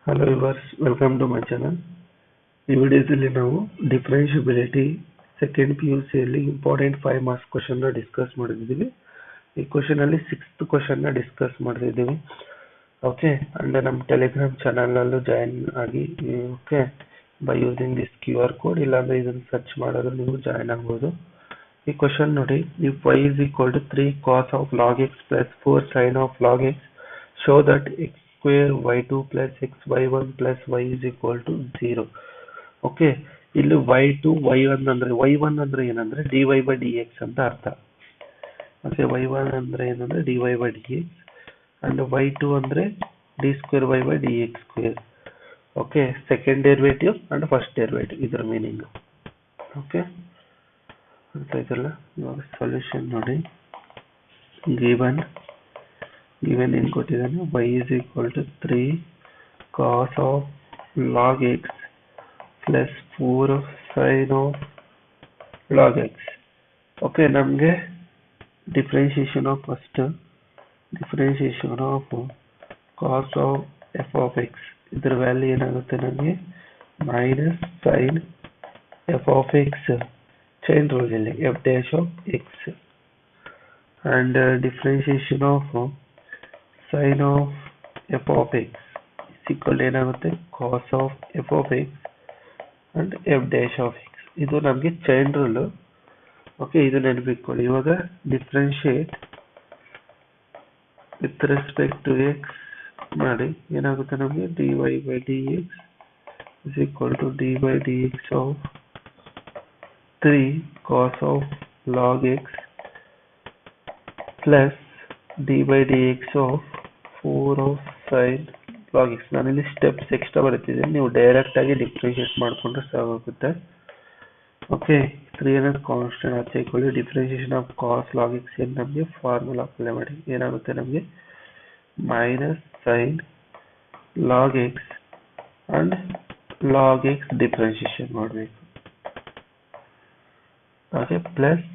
Hello viewers, welcome to my channel. ಈ ವಿಡಿಯೋದಲ್ಲಿ ನಾವು ಡಿಫರೆನ್ಷಿಯಬಿಲಿಟಿ ಸೆಕೆಂಡ್ PUC ಯಲ್ಲಿ ಇಂಪಾರ್ಟೆಂಟ್ 5 ಮಾರ್ಕ್ಸ್ ಕ್ವೆಶ್ಚನ್ ನ ಡಿಸ್ಕಸ್ ಮಾಡಿದ್ದೀವಿ. ಈ ಕ್ವೆಶ್ಚನ್ ಅಲ್ಲಿ 6th ಕ್ವೆಶ್ಚನ್ ನ ಡಿಸ್ಕಸ್ ಮಾಡಿದ್ದೀವಿ. ಓಕೆ, ಅಂಡ್ ನಮ್ಮ ಟೆಲಿಗ್ರಾಮ್ ಚಾನೆಲ್ ಅಲ್ಲೂ ಜಾಯಿನ್ ಆಗಿ okay by using this QR code, ಇಲ್ಲಾಂದ್ರೆ ಇದನ್ನು ಸರ್ಚ್ ಮಾಡಿದ್ರೆ ನೀವು ಜಾಯಿನ್ ಆಗಬಹುದು. ಈ ಕ್ವೆಶ್ಚನ್ ನೋಡಿ, if y is equal to 3 cos of log x plus 4 sin of log x, show that x square y2 plus xy1 plus y is equal to 0. Okay, ಇಲ್ಲಿ y2 y1 ಅಂದ್ರೆ y1 ಅಂದ್ರೆ ಏನಂದ್ರೆ dy by dx ಅಂತ ಅರ್ಥ. Okay, y1 ಅಂದ್ರೆ ಏನಂದ್ರೆ dy by dx and y2 ಅಂದ್ರೆ d square y by dx square. Okay, second derivative and first derivative ಇದರ ಮೀನಿಂಗ್. ಓಕೆ, ಅಂತ ಇದಲ್ಲ. ಇವಾಗ ಸೊಲ್ಯೂಷನ್ ನೋಡಿ, ಗಿವನ್ ಏನ್ ಕೊಟ್ಟಿದ್ದಾನೆ, y is equal to 3 cos of log x plus 4 sin of log x. Okay, ನಮಗೆ differentiation of cos of f of x, ಇದರ value ಏನಾಗುತ್ತೆ ನಮಗೆ minus sin f of x chain rule ಅಲ್ಲಿ f dash of x, and differentiation of sin of f of x is equal ಏನಾಗುತ್ತೆ cos of f of x and f dash of x. ಇದು ನಮಗೆ chain rule. Okay, ಇದು ನೆನಪಿಟ್ಕೊಳ್ಳಿ. ಇವಾಗ differentiate with respect to x ಮಾಡಿ ಏನಾಗುತ್ತೆ ನಮಗೆ dy by dx is equal to d by dx of 3 cos of log x plus d by dx of 4 of sin log x. ನಾನು ಇಲ್ಲಿ steps extra ಬರೀತಿದ್ದೀನಿ, ನೀವು direct ಆಗಿ differentiate ಮಾಡಿಕೊಂಡ್ರೆ ಸಾಕಾಗುತ್ತೆ. Okay, 3 ಅನ್ನೋದು ಕಾನ್ಸ್ಟೆಂಟ್ ಹಾಕಿಕೊಳ್ಳಿ. Differentiation of cos log x ಏನು ನಮಗೆ ಫಾರ್ಮುಲಾ ಅಪ್ಲೈ ಮಾಡಿ ಏನಾಗುತ್ತೆ ನಮಗೆ minus sin log x and log x differentiation ಮಾಡಬೇಕು. ಹಾಗೆ ಪ್ಲಸ್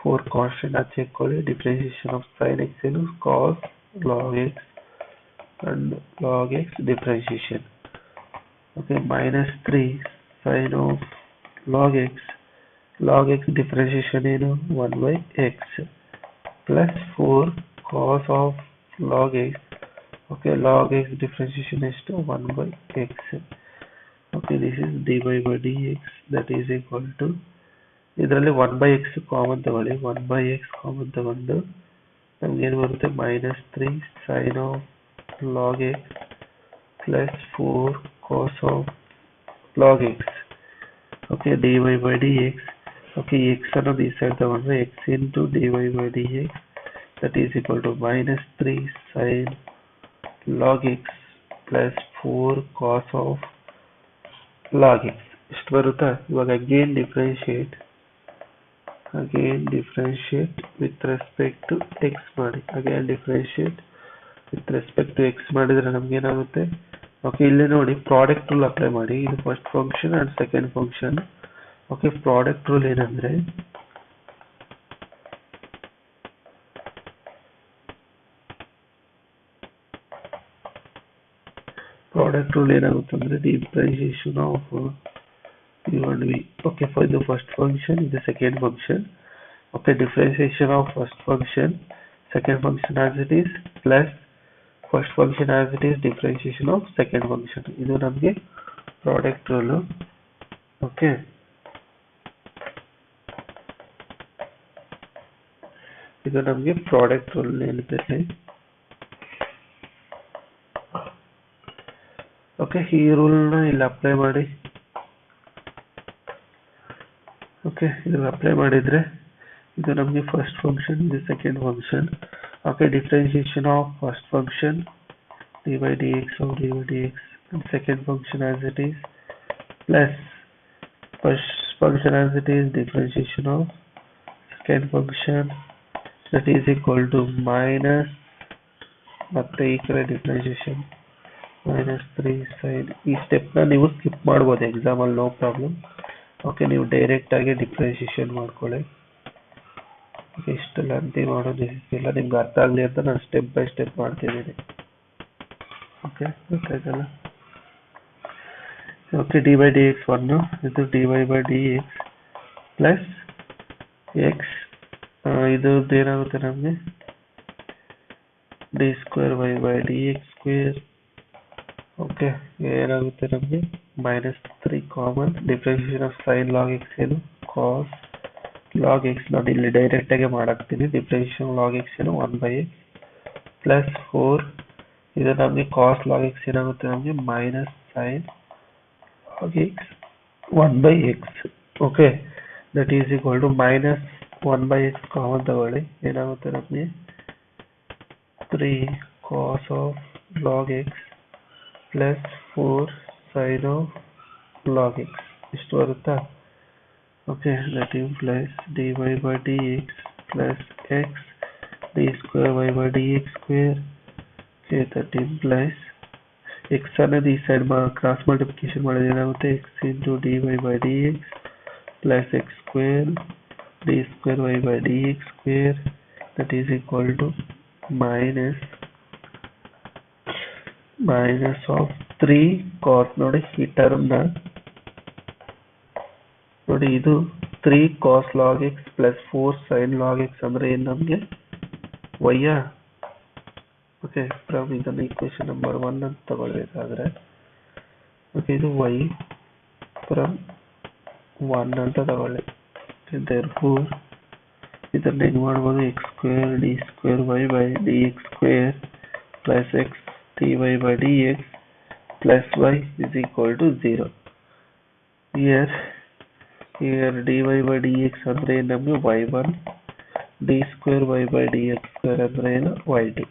4 ಕಾನ್ಸ್ಟೆಂಟ್ ಹಾಕಿಕೊಳ್ಳಿ. ಡಿಫ್ರೆನ್ಶಿಯೇಷನ್ ಆಫ್ sin x ಏನು cos log x and log x differentiation. Okay, minus 3 sin of log x differentiation ಏನು 1 by x plus 4 cos of log x. Okay, log x differentiation ಎಷ್ಟು 1 by x. Okay, this is dy by dx that is equal to, ಇದರಲ್ಲಿ 1 by x common ತಗೊಳ್ಳಿ. 1 by x common ತಗೊಂಡು ನಮ್ಗೆ ಏನು ಬರುತ್ತೆ minus 3 sin of log x plus 4 cos of log x. Okay, dy by dx. Okay, x ಅನ್ನೋದು ಈ side ತಗೊಂಡ್ರೆ x into dy by dx that is equal to minus 3 sin log x plus 4 cos of log x. ಇಷ್ಟು ಬರುತ್ತಾ? ಇವಾಗ again differentiate with respect to x ಮಾಡಿ. Again differentiate with respect to x ಮಾಡಿದ್ರೆ ನಮ್ಗೆ ಏನಾಗುತ್ತೆ? Okay, ಇಲ್ಲಿ ನೋಡಿ product rule apply ಮಾಡಿ. ಇದು first function and second function. Okay, product rule ಏನಂದ್ರೆ ಏನಾಗುತ್ತೆ ಅಂದ್ರೆ differentiation of u and v. Okay, for ಇದು ಫಸ್ಟ್ ಫಂಕ್ಷನ್, ಇದು second function. Okay, differentiation of first function, second function as it is plus first function as it is differentiation of second function. ಇದು ನಮಗೆ product rule. Okay, ಇದು ನಮಗೆ product rule ನೆನಪಿರಲಿ. Okay, ಈ ರೂಲ್ನ ಇಲ್ಲಿ apply ಮಾಡಿ. Okay, ಇದು ಅಪ್ಲೈ ಮಾಡಿದ್ರೆ ಇದು ನಮಗೆ ಫಸ್ಟ್ ಫಂಕ್ಷನ್, ಇದು second function. Okay, differentiation of first function dy by dx of dy by dx and second function as it is plus first function as it is differentiation of second function that is equal to minus ಮತ್ತೆ ಈ ಕಡೆ differentiation minus 3 sin. ಈ step ನ ನೀವು skip ಮಾಡಬಹುದು exam ಅಲ್ಲಿ, no problem. Okay, ನೀವು direct ಆಗಿ ಡಿಫರೆನ್ಷಿಯೇಷನ್ ಮಾಡ್ಕೊಳ್ಳಿ. ಇಷ್ಟೆಲ್ಲ ಅಂತ ಮಾಡೋದು ಇಲ್ಲ, ನಿಮ್ಗೆ ಅರ್ಥ ಆಗಲಿ ಅಂತ ನಾನು ಸ್ಟೆಪ್ ಬೈ ಸ್ಟೆಪ್ ಮಾಡ್ತಿದ್ದೀನಿ. ಓಕೆ, ಗೊತ್ತಾಯ್ತಲ್ಲ? Okay d by d x 1 ಇದು d y by d x plus x ಇದು ಏನಾಗುತ್ತೆ ನಮಗೆ d square y by d x square. Okay ಏನಾಗುತ್ತೆ ನಮಗೆ -3 common differentiation of sine log x ಏನು ಕಾಸ್ ಲಾಗ್ ಎಕ್ಸ್. ನಾನು ಇಲ್ಲಿ ಡೈರೆಕ್ಟ್ ಆಗಿ ಮಾಡಾಕ್ತೀನಿ. ಡಿಫ್ರೆನ್ಷಿಯೇಷನ್ ಲಾಗ್ ಎಕ್ಸ್ ಏನು 1/x ಪ್ಲಸ್ 4 ಇದು ನಮಗೆ ಕಾಸ್ ಲಾಗ್ ಎಕ್ಸ್ ಏನಾಗುತ್ತೆ ನಮಗೆ minus sine log x 1/x. Okay that is equal to minus 1/x common ತಗೊಳ್ಳಿ ಏನಾಗುತ್ತೆ ನಮಗೆ 3 cos of log x plus 4 sin of log x ಇಷ್ಟು ಬರುತ್ತಾ. Okay that implies dy by dx plus x d square y by dx square. Okay that implies x ಅನ್ನೋದು ಈ side cross multiplication ಮಾಡಿದ್ರೆ ಏನಾಗುತ್ತೆ x into dy by dx plus x square d square y by dx square that is equal to minus of 3 cos ನೋಡಿ ಈ term ನೋಡಿ ಇದು 3 cos log x plus 4 sin log x ಅಂದ್ರೆ ಏನು ನಮಗೆ y. Okay from ಇದನ್ನು equation number 1 ಅಂತ ತಗೊಳ್ಬೇಕಾದ್ರೆ ಓಕೆ ಇದು y ಫ್ರಮ್ 1 ಅಂತ ತಗೊಳ್ಳಿ. therefore ಇದನ್ನ ಹೆಂಗ್ ಮಾಡ್ಬೋದು x square d square y by dx square plus x dy by dx plus y is equal to 0. Here dy by dx ಅಂದ್ರೆ ನಮಗೆ y1 d square y by dx square ಅಂದ್ರೆ ಏನು y2.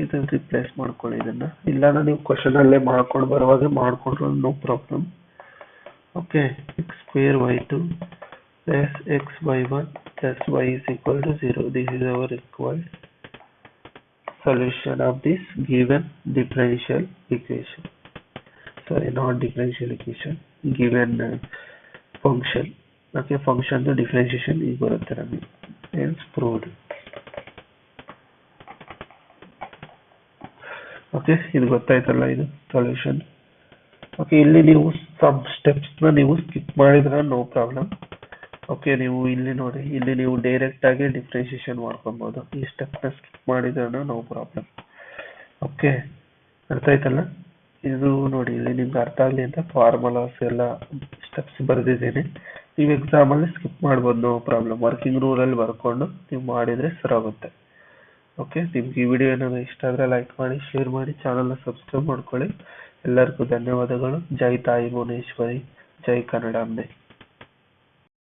ಇದನ್ನ replace ಮಾಡ್ಕೊಳ್ಳಿ. ಇದನ್ನ ಇಲ್ಲ ನೀವು question ಅಲ್ಲೇ ಮಾಡ್ಕೊಂಡು ಬರುವಾಗ ಮಾಡ್ಕೊಂಡ್ರು no problem. Okay x square y2 plus x y1 plus y is equal to 0. This is our required solution of this given differential equation. Sorry, not differential equation, given function. Okay, function the differentiation is ಬರುತ್ತೆ ನಮಗೆ. Hence proved. Okay ಇದು ಗೊತ್ತಾಯ್ತಲ್ಲ ಇದು solution. Okay ಇಲ್ಲಿ ನೀವು some steps ನ ನೀವು skip ಮಾಡಿದ್ರೆ ನೋ ಪ್ರಾಬ್ಲಮ್. ಓಕೆ ನೀವು ಇಲ್ಲಿ ನೋಡಿ ಇಲ್ಲಿ ನೀವು ಡೈರೆಕ್ಟ್ ಆಗಿ ಡಿಫ್ರೆನ್ಷಿಯೇಷನ್ ಮಾಡ್ಕೊಬಹುದು. ಈ ಸ್ಟೆಪ್ ನ ಸ್ಕಿಪ್ ಮಾಡಿದ್ರೆ ನೋ ಪ್ರಾಬ್ಲಮ್. ಓಕೆ ಅರ್ಥ ಆಯ್ತಲ್ಲ. ಇದು ನೋಡಿ ಇಲ್ಲಿ ನಿಮ್ಗೆ ಅರ್ಥ ಆಗ್ಲಿ ಅಂತ ಫಾರ್ಮುಲಾಸ್ ಎಲ್ಲ ಸ್ಟೆಪ್ಸ್ ಬರೆದಿದ್ದೀನಿ. ನೀವು ಎಕ್ಸಾಮ್ ಅಲ್ಲಿ ಸ್ಕಿಪ್ ಮಾಡ್ಬೋದು ನೋ ಪ್ರಾಬ್ಲಮ್. ವರ್ಕಿಂಗ್ ರೂಲ್ ಅಲ್ಲಿ ಬರ್ಕೊಂಡು ನೀವು ಮಾಡಿದ್ರೆ ಸರಿಯಾಗುತ್ತೆ. ಓಕೆ ನಿಮ್ಗೆ ಈ ವಿಡಿಯೋ ಏನಾದ್ರು ಇಷ್ಟ ಆದ್ರೆ ಲೈಕ್ ಮಾಡಿ, ಶೇರ್ ಮಾಡಿ, ಚಾನಲ್ ನ ಸಬ್ಸ್ಕ್ರೈಬ್ ಮಾಡ್ಕೊಳ್ಳಿ. ಎಲ್ಲರಿಗೂ ಧನ್ಯವಾದಗಳು. ಜೈ ತಾಯಿ ಭುವನೇಶ್ವರಿ, ಜೈ ಕನ್ನಡಾಂಬೆ.